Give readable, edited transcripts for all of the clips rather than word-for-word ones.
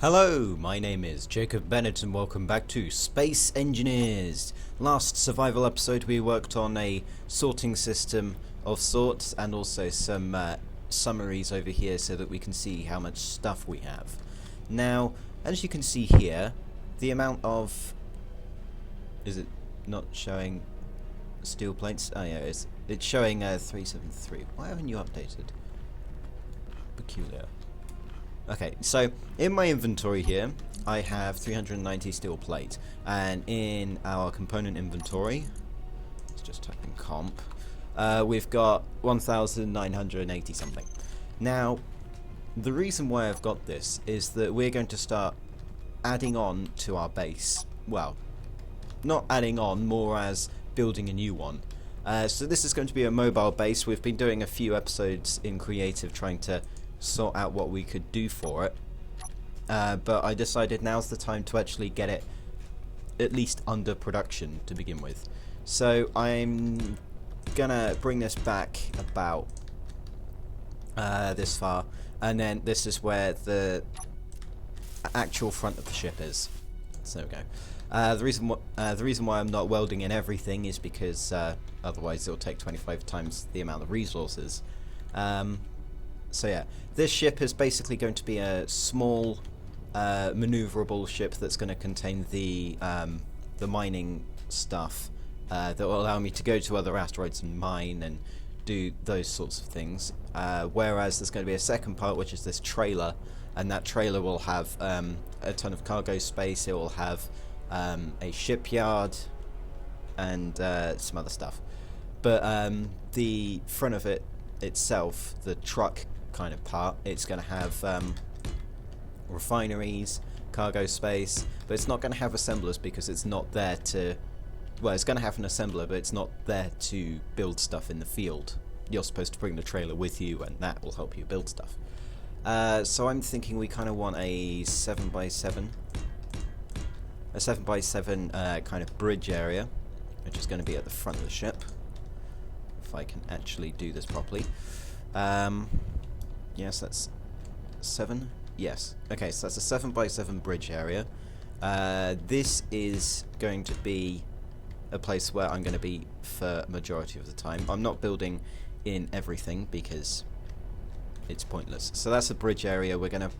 Hello, my name is Jacob Bennett and welcome back to Space Engineers. Last survival episode we worked on a sorting system of sorts and also some summaries over here so that we can see how much stuff we have. Now, as you can see here, the amount of... Is it not showing steel plates? Oh yeah, it's showing 373. Why haven't you updated? Peculiar. Okay, so in my inventory here, I have 390 steel plate, and in our component inventory, let's just type in comp, we've got 1,980 something. Now, the reason why I've got this is that we're going to start adding on to our base. Well, not adding on, more as building a new one. So this is going to be a mobile base. We've been doing a few episodes in creative trying to sort out what we could do for it, but I decided now's the time to actually get it at least under production to begin with. So I'm gonna bring this back about this far, and then this is where the actual front of the ship is. So there we go. The reason why I'm not welding in everything is because otherwise it'll take 25 times the amount of resources. So yeah, this ship is basically going to be a small, maneuverable ship that's going to contain the mining stuff that will allow me to go to other asteroids and mine and do those sorts of things. Whereas there's going to be a second part, which is this trailer, and that trailer will have a ton of cargo space. It will have a shipyard and some other stuff. But the front of it itself, the truck kind of part, it's going to have refineries, cargo space, but it's not going to have assemblers because it's not there to... Well, it's going to have an assembler, but it's not there to build stuff in the field. You're supposed to bring the trailer with you, and that will help you build stuff. So I'm thinking we kind of want a 7x7. A 7x7 kind of bridge area, which is going to be at the front of the ship. If I can actually do this properly. Yes, that's 7. Yes. Okay, so that's a 7x7 bridge area. This is going to be a place where I'm going to be for majority of the time. I'm not building in everything because it's pointless. So that's a bridge area. We're gonna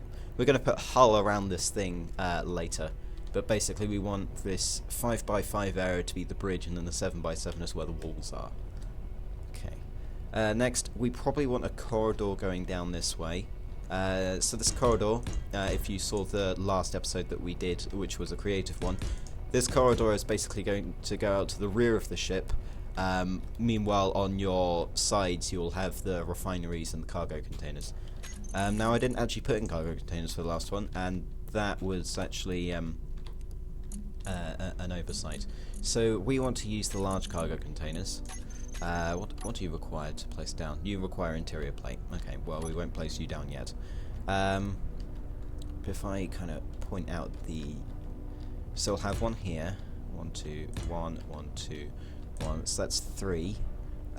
put hull around this thing later. But basically, we want this 5x5 area to be the bridge, and then the 7x7 is where the walls are. Next, we probably want a corridor going down this way. So this corridor, if you saw the last episode that we did, which was a creative one, this corridor is basically going to go out to the rear of the ship. Meanwhile, on your sides, you'll have the refineries and the cargo containers. Now, I didn't actually put in cargo containers for the last one, and that was actually an oversight. So we want to use the large cargo containers. What do you require to place down? You require interior plate. Okay, well, we won't place you down yet. If I kind of point out the... So we'll have one here. 1, 2, 1, 1, 2, 1. So that's 3.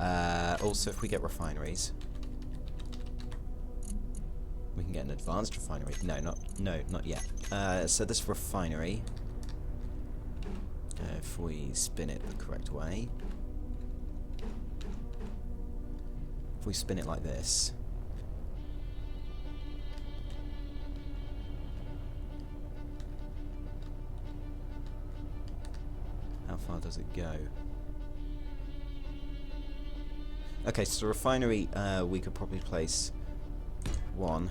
Also, if we get refineries... We can get an advanced refinery. No, not yet. So this refinery... if we spin it the correct way... If we spin it like this, how far does it go? Okay, so the refinery, we could probably place 1,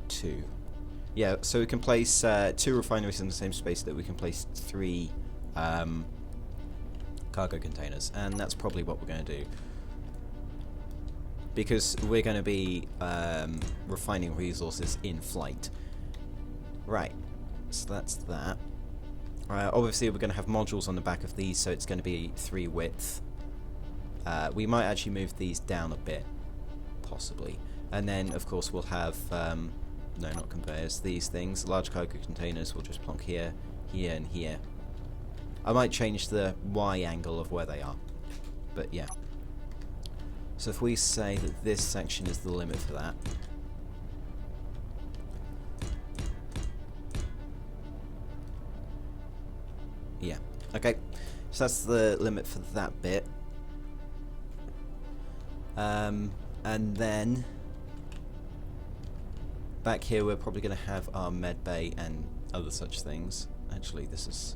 2. Yeah, so we can place 2 refineries in the same space that we can place 3 cargo containers, and that's probably what we're going to do. Because we're going to be refining resources in flight. Right, so that's that. Obviously we're going to have modules on the back of these, so it's going to be 3 width. We might actually move these down a bit, possibly. And then, of course, we'll have, no, not conveyors, these things. Large cargo containers will just plonk here, here, and here. I might change the Y angle of where they are, but yeah. So if we say that this section is the limit for that, Okay, so that's the limit for that bit. And then back here we're probably going to have our med bay and other such things. Actually, this is...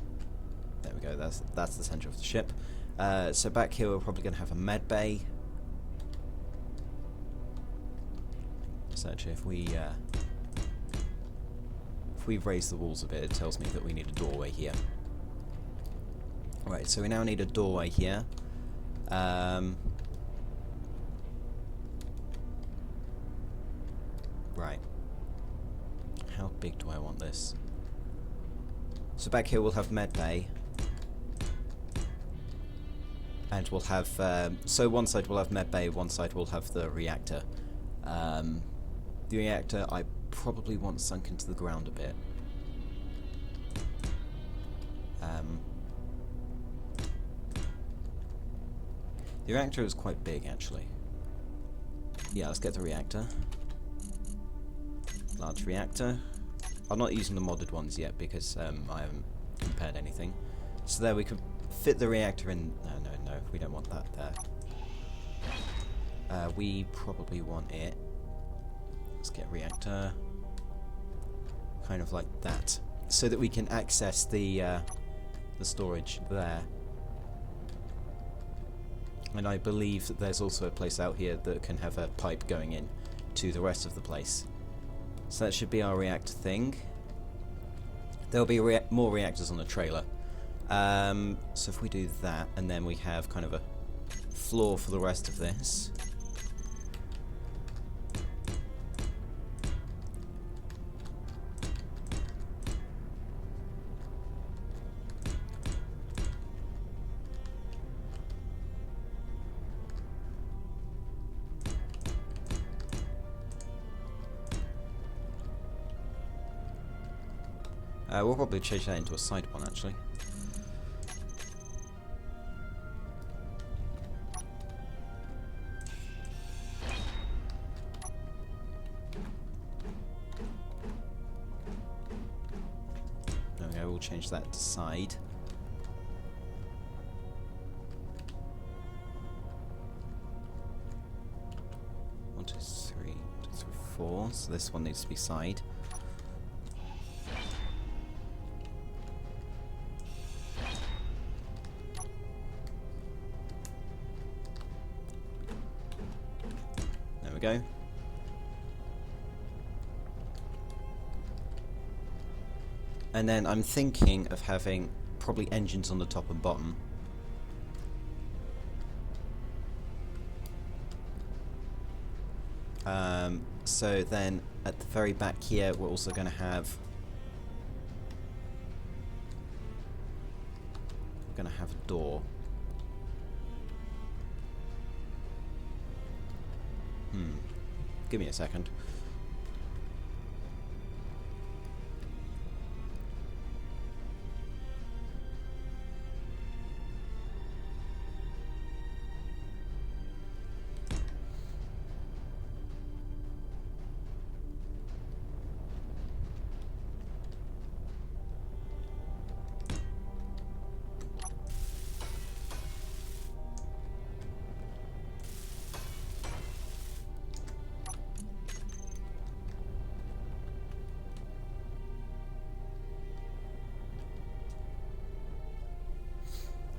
there we go, that's the centre of the ship. So back here we're probably going to have a med bay. So actually if we raise the walls a bit, it tells me that we need a doorway here. Right, so we now need a doorway here. Right. How big do I want this? So back here we'll have med bay. And we'll have... so one side we'll have med bay, one side we'll have the reactor. The reactor I probably want sunk into the ground a bit. The reactor is quite big, actually. Yeah, let's get the reactor. Large reactor. I'm not using the modded ones yet because I haven't compared anything. So there we could fit the reactor in... No, we don't want that there. We probably want it... let's get reactor kind of like that, so that we can access the storage there. And I believe that there's also a place out here that can have a pipe going in to the rest of the place. So that should be our reactor thing. There'll be more reactors on the trailer. So if we do that, and then we have kind of a floor for the rest of this. We'll probably change that into a side one, actually. There we go, we'll change that to side. One, two, three, 4. So this one needs to be side. Go. And then I'm thinking of having probably engines on the top and bottom. So then at the very back here we're also going to have a door. Give me a second.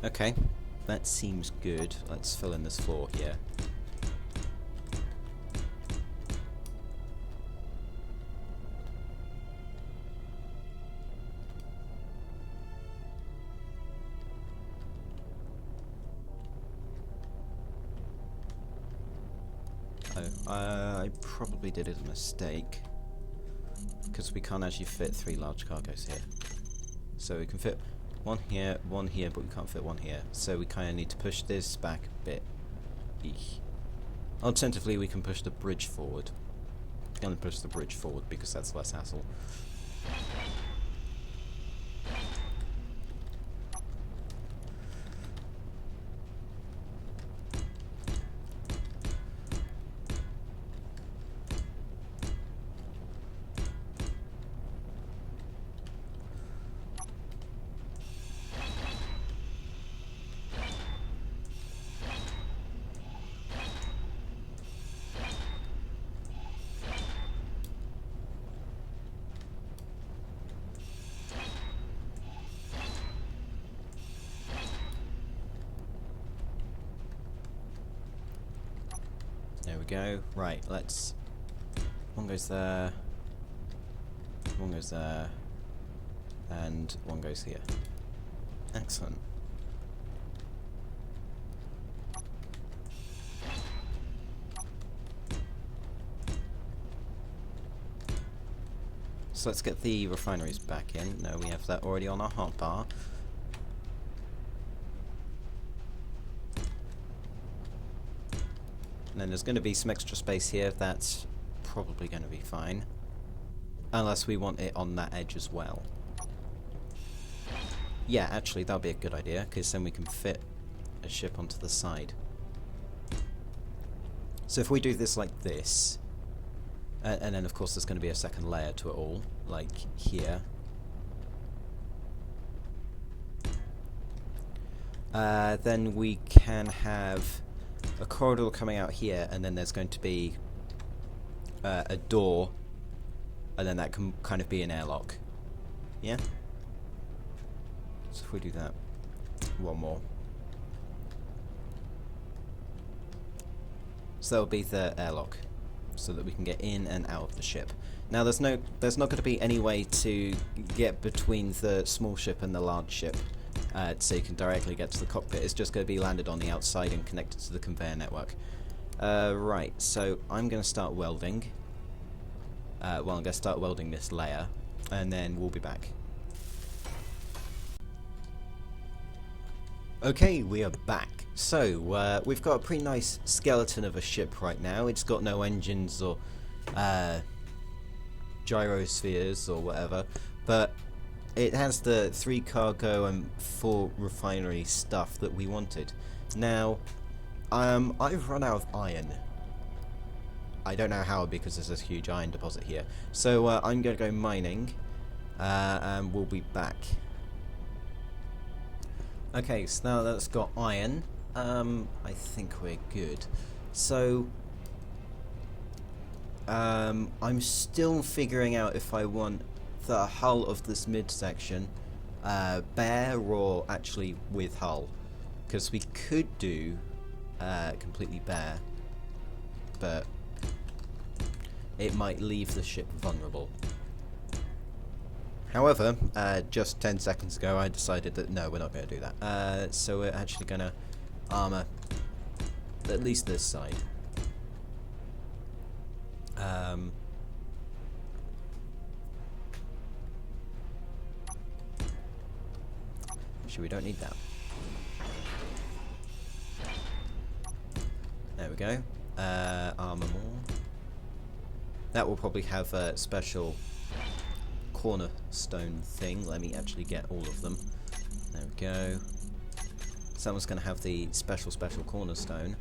Okay, that seems good. Let's fill in this floor here. Oh, I probably did a mistake, because we can't actually fit 3 large cargoes here. So we can fit one here, but we can't fit one here. So we kind of need to push this back a bit. Eek. Alternatively, we can push the bridge forward. I'm going to push the bridge forward because that's less hassle. we go. Right, let's... One goes there. One goes there. And one goes here. Excellent. So let's get the refineries back in. No, we have that already on our hotbar. And then there's going to be some extra space here. That's probably going to be fine. Unless we want it on that edge as well. Yeah, actually, that'll be a good idea, because then we can fit a ship onto the side. So if we do this like this, and then of course there's going to be a second layer to it all, like here. Then we can have a corridor coming out here, and then there's going to be a door, and then that can kind of be an airlock. Yeah? So if we do that, one more. So that'll be the airlock, so that we can get in and out of the ship. Now there's not going to be any way to get between the small ship and the large ship, so you can directly get to the cockpit. It's just going to be landed on the outside and connected to the conveyor network. Right, so I'm going to start welding. Well, I'm going to start welding this layer, and then we'll be back. Okay, we are back. So, we've got a pretty nice skeleton of a ship right now. It's got no engines or gyrospheres or whatever, but it has the 3 cargo and 4 refinery stuff that we wanted. Now, I've run out of iron. I don't know how, because there's this huge iron deposit here. So, I'm going to go mining, and we'll be back. Okay, so now that's got iron, I think we're good. So, I'm still figuring out if I want the hull of this midsection bare or actually with hull. Because we could do completely bare, but it might leave the ship vulnerable. However, just 10 seconds ago I decided that no, we're not going to do that. So we're actually going to armour at least this side. Actually, we don't need that. There we go. Armour more. That will probably have a special cornerstone thing. Let me actually get all of them. There we go. Someone's going to have the special cornerstone.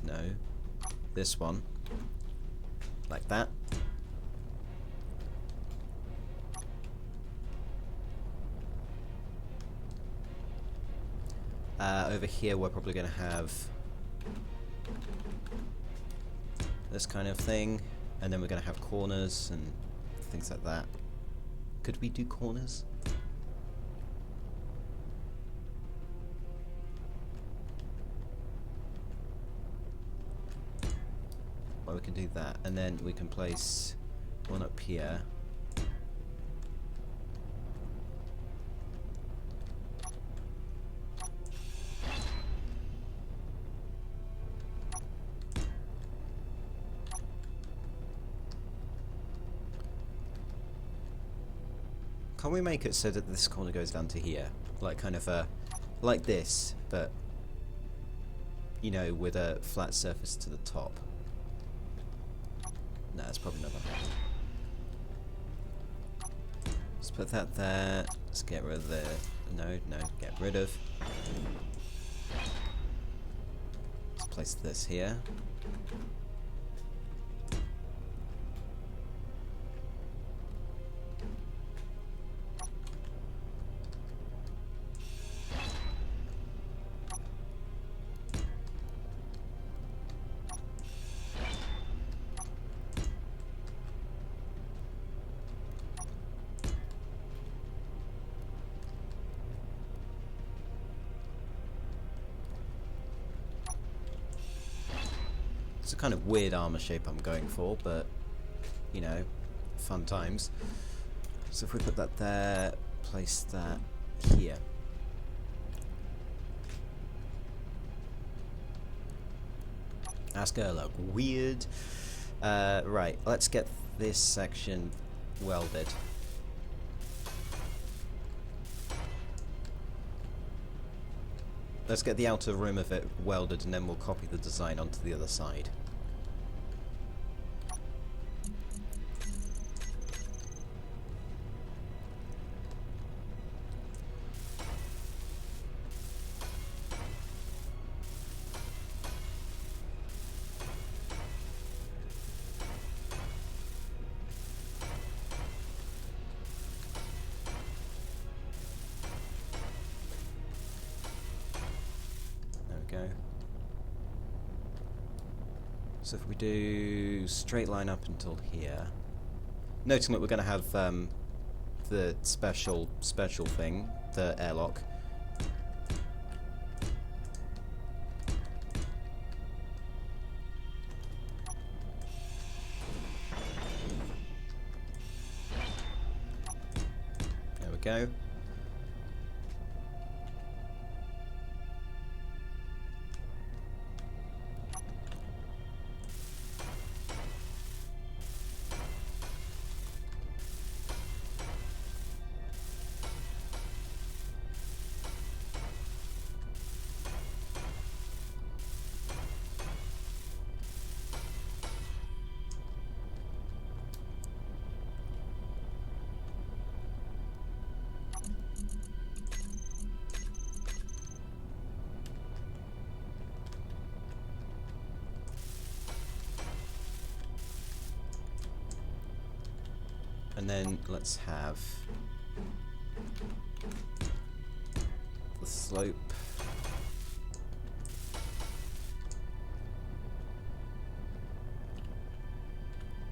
No. This one. Like that. Over here we're probably going to have this kind of thing, and then we're going to have corners and things like that. Could we do corners? Well, we can do that, and then we can place one up here. Can we make it so that this corner goes down to here? Like kind of like this, but, you know, with a flat surface to the top. No, that's probably not gonna happen. Let's put that there. Let's get rid of the... No, get rid of. Let's place this here. a kind of weird armor shape I'm going for, but, you know, fun times. So if we put that there, place that here. That's gonna look weird. Right, let's get this section welded. Let's get the outer rim of it welded, and then we'll copy the design onto the other side. Go. So if we do straight line up until here, noting that we're going to have the special thing, the airlock. There we go. And then let's have the slope.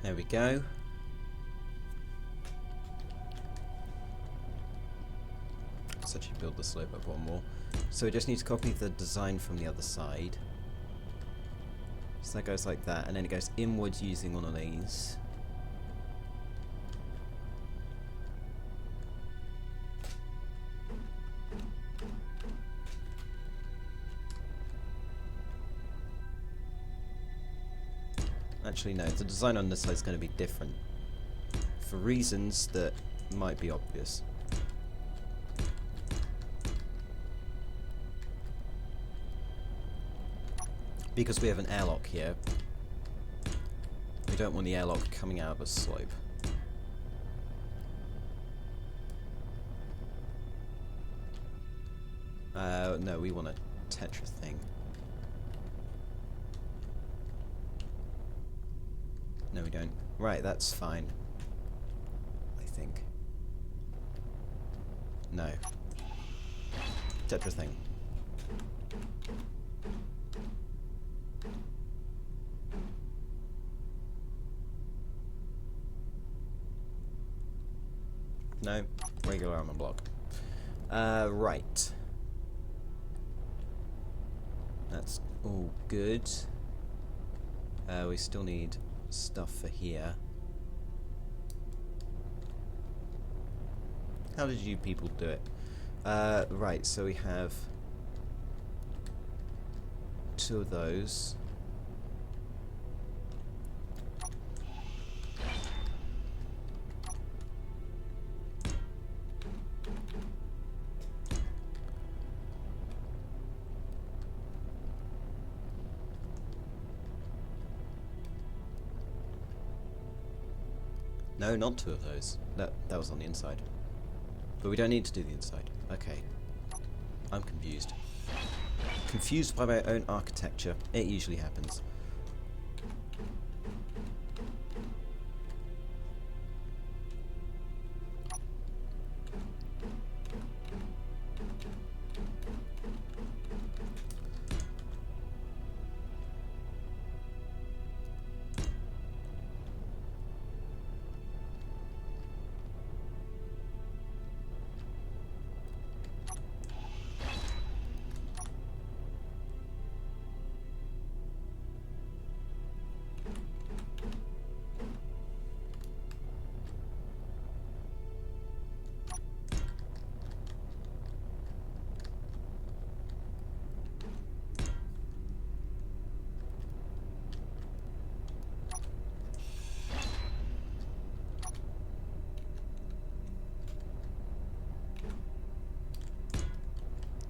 There we go. Let's actually build the slope up one more. So we just need to copy the design from the other side. So that goes like that, and then it goes inwards using one of these. Actually, no, the design on this side is going to be different for reasons that might be obvious. Because we have an airlock here, we don't want the airlock coming out of a slope. No, we want a Tetra thing. No, we don't. Right, that's fine. I think. No. Tetra thing. No. Regular armor block. Right. That's all good. We still need stuff for here. How did you people do it? Right, so we have 2 of those. No, not 2 of those. That was on the inside. But we don't need to do the inside. Okay. I'm confused. Confused by my own architecture. It usually happens.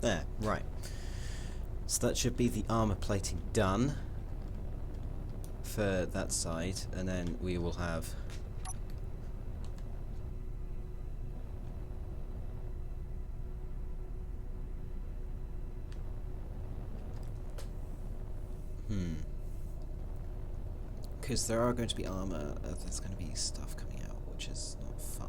There, right. So that should be the armor plating done for that side, and then we will have because there are going to be armor, there's going to be stuff coming out, which is not fun.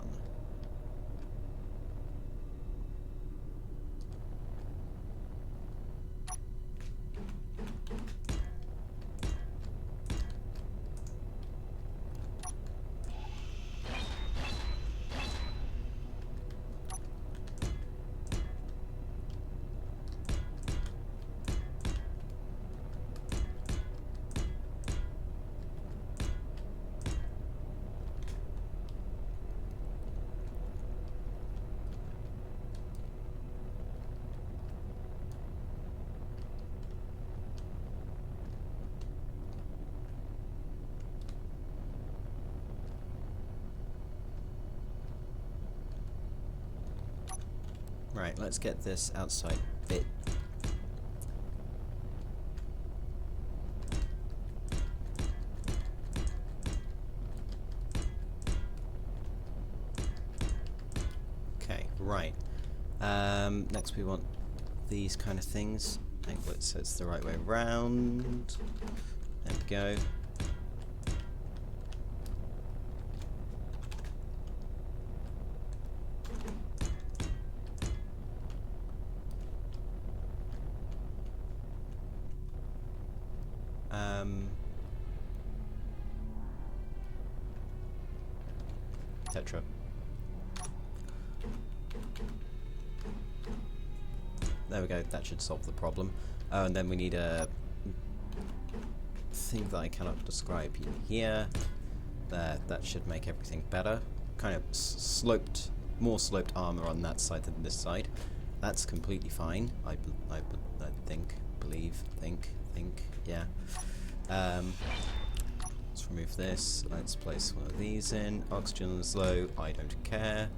Right, let's get this outside bit. Okay, right. Next we want these kind of things. Angle it so it's the right way round. There we go. Tetra. There we go, that should solve the problem. Oh, and then we need a thing that I cannot describe here. There, that should make everything better. Kind of sloped, more sloped armor on that side than this side. That's completely fine. I think, yeah. Let's remove this. Let's place one of these in. Oxygen is low. I don't care.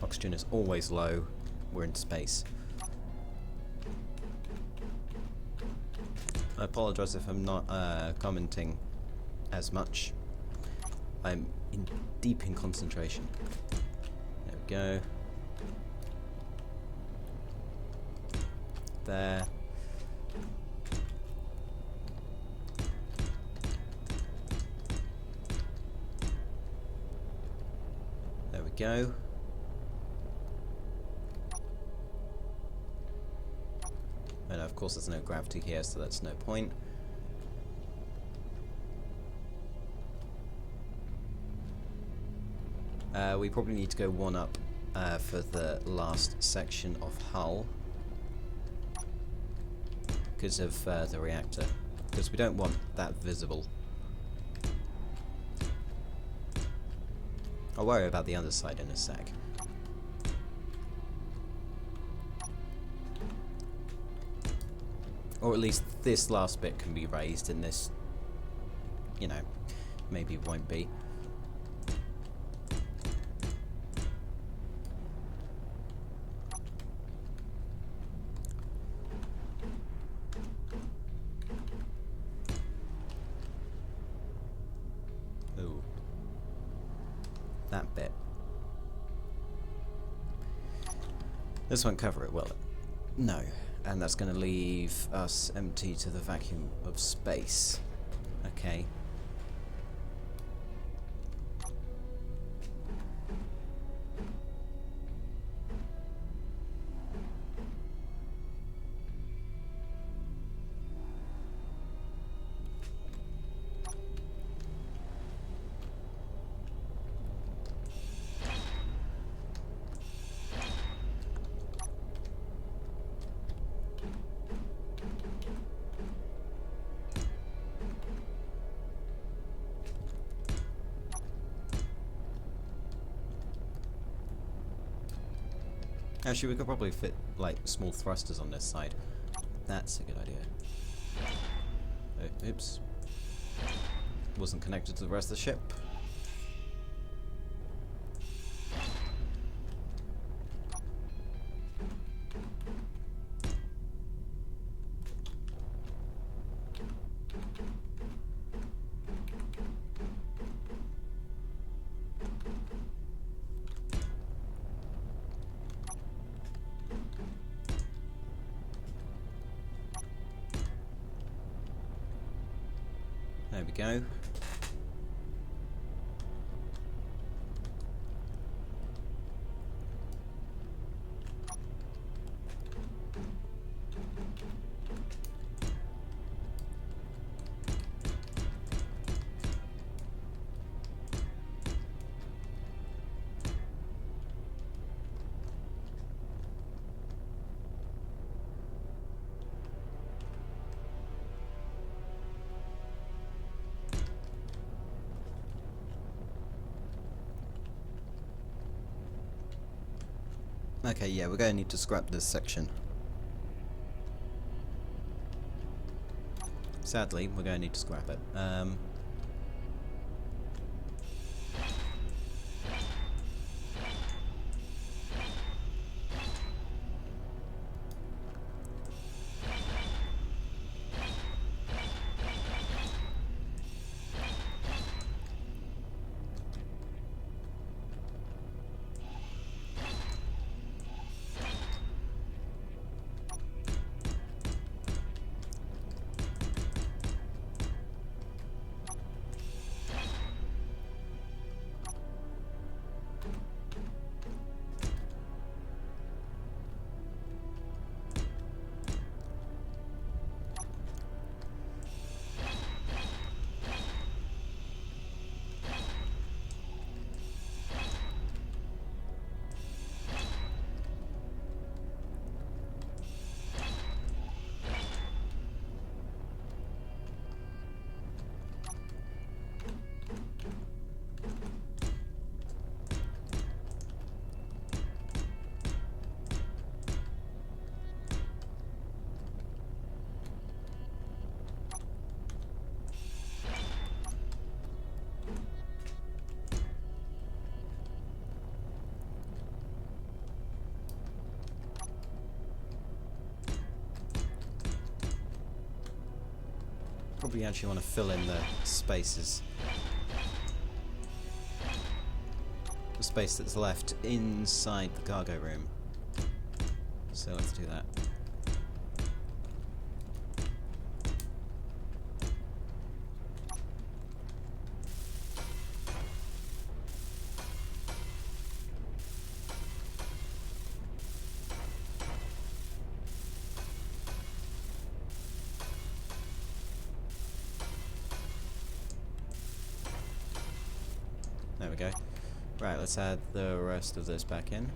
Oxygen is always low. We're in space. I apologize if I'm not commenting as much. I'm deep in concentration. There we go. There. There we go. And of course there's no gravity here, so that's no point. We probably need to go one up for the last section of hull because of the reactor, because we don't want that visible. I'll worry about the underside in a sec. Or at least this last bit can be raised, and this, you know, maybe won't be. Ooh. That bit. This won't cover it, will it? No. And that's going to leave us empty to the vacuum of space. Okay. Actually, we could probably fit, like, small thrusters on this side. That's a good idea. Oh, oops. Wasn't connected to the rest of the ship. There we go. Okay, yeah, we're going to need to scrap this section. Sadly, we're going to need to scrap it. Probably actually want to fill in the spaces. The space that's left inside the cargo room. So let's do that. There we go. Right, let's add the rest of this back in.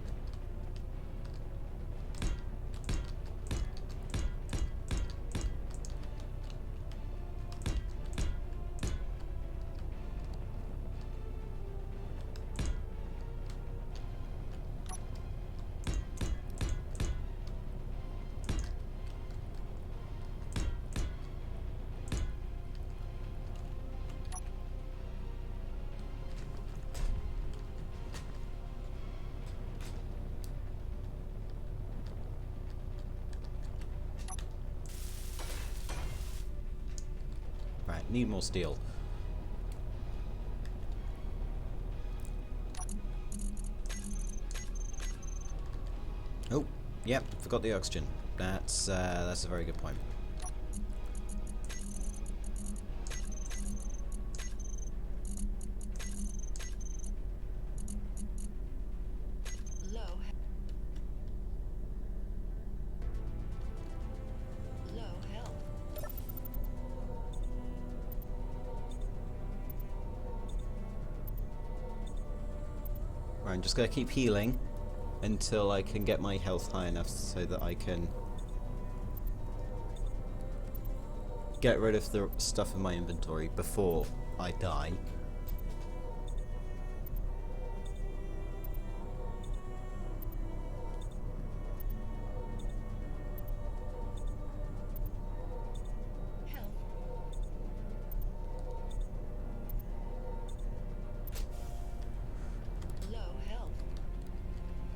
Right, need more steel. Oh, yep, forgot the oxygen. That's a very good point. Right, I'm just going to keep healing until I can get my health high enough so that I can get rid of the stuff in my inventory before I die.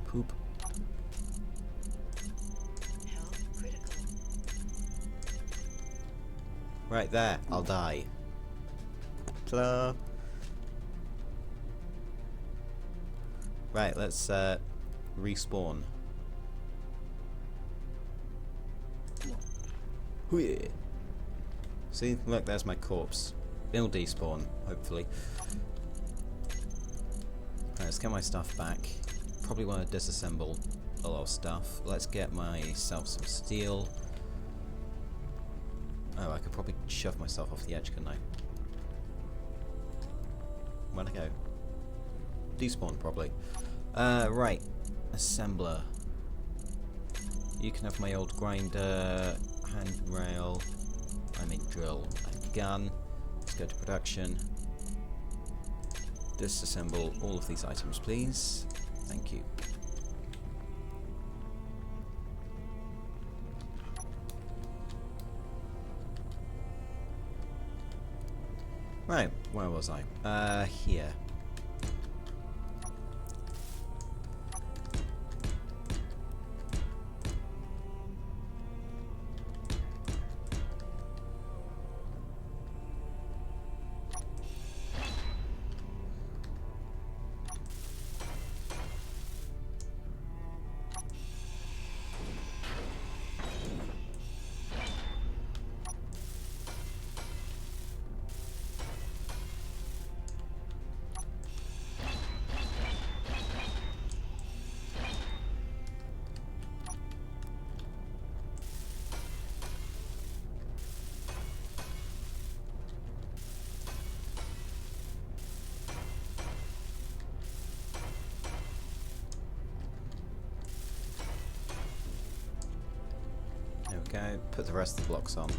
Poop. Right there, I'll die. Ta-da! Right, let's respawn. Hooyah! See, look, there's my corpse. It'll despawn, hopefully. Right, let's get my stuff back. Probably want to disassemble a lot of stuff. Let's get myself some steel. Oh, I could probably shove myself off the edge, couldn't I? Where'd I go? Despawn, probably. Right. Assembler. You can have my old grinder, handrail, drill, and gun. Let's go to production. Disassemble all of these items, please. Thank you. Right, where was I? Here. Go, put the rest of the blocks on.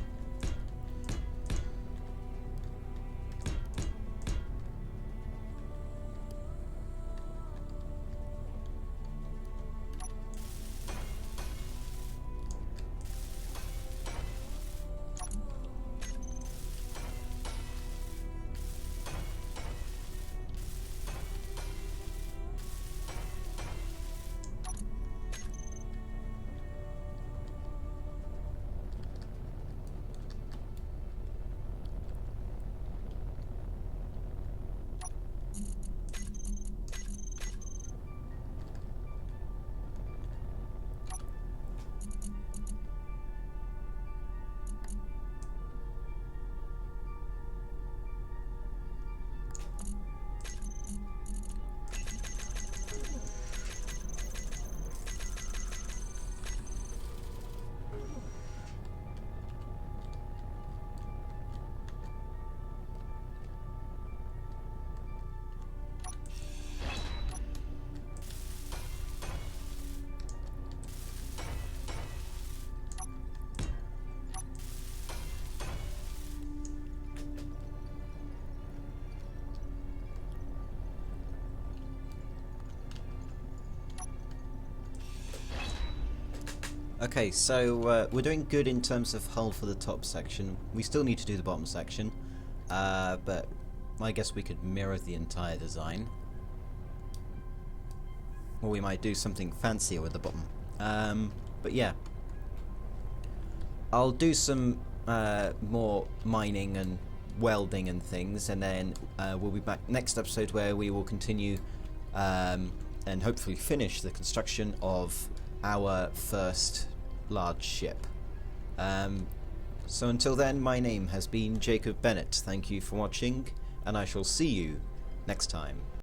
Okay, so we're doing good in terms of hull for the top section. We still need to do the bottom section, but I guess we could mirror the entire design. Or we might do something fancier with the bottom. But yeah, I'll do some more mining and welding and things, and then we'll be back next episode where we will continue and hopefully finish the construction of our first large ship. So until then, my name has been Jacob Bennett. Thank you for watching, and I shall see you next time.